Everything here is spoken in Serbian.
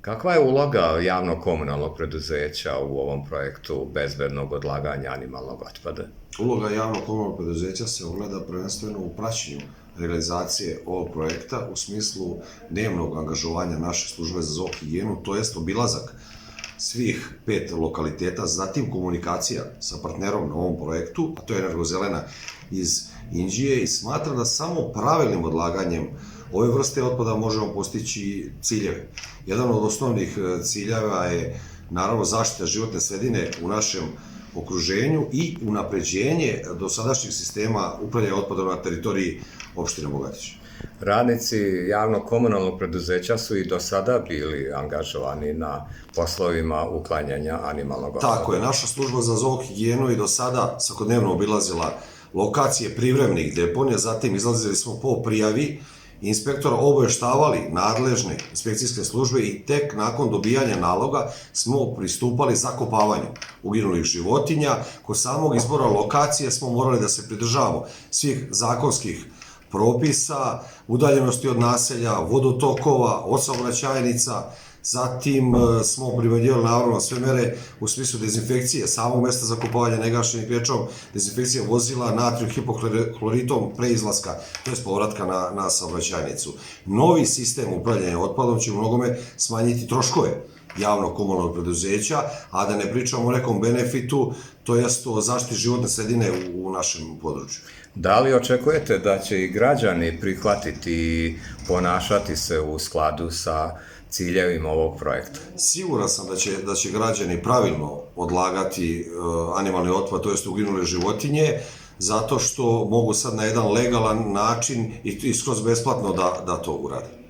Kakva je uloga javnog komunalnog preduzeća u ovom projektu bezbednog odlaganja animalnog otpada? Uloga javnog komunalnog preduzeća se ogleda prvenstveno u praćenju realizacije ovog projekta u smislu dnevnog angažovanja naše službe za zoohigijenu, to jest obilazak svih 5 lokaliteta, zatim komunikacija sa partnerom na ovom projektu, a to je Energozelena iz Inđije, i smatra da samo pravilnim odlaganjem ove vrste otpada možemo postići ciljeve. Jedan od osnovnih ciljeva je naravno zaštita životne sredine u našem okruženju i unapređenje dosadašnjeg sistema upravljanja otpadom na teritoriji opštine Bogatić. Radnici javnog komunalnog preduzeća su i do sada bili angažovani na poslovima uklanjanja animalnog otpada. Tako je, naša služba za zoohigijenu i do sada svakodnevno obilazila lokacije privremenih deponija, zatim izlazili smo po prijavi inspektora, obaveštavali nadležne inspekcijske službe i tek nakon dobijanja naloga smo pristupali zakopavanju uginulih životinja. Kod samog izbora lokacije smo morali da se pridržavamo svih zakonskih propisa, udaljenosti od naselja, vodotokova, od saobraćajnica. Zatim smo primenjivali naravno sve mere u smislu dezinfekcije samog mesta zakopavanja negašenih krečom, dezinfekcija vozila natrijum hipohloritom pre izlaska, to je povratka na saobraćajnicu. Novi sistem upravljanja otpadom će u mnogome smanjiti troškove javnog komunalnog preduzeća, a da ne pričamo o nekom benefitu, to jest o zaštiti životne sredine u našem području. Da li očekujete da će i građani prihvatiti i ponašati se u skladu sa ciljevima ovog projekta? Siguran sam da će građani pravilno odlagati animalni otpad, to jest uginule životinje, zato što mogu sad na jedan legalan način i skroz besplatno da to urade.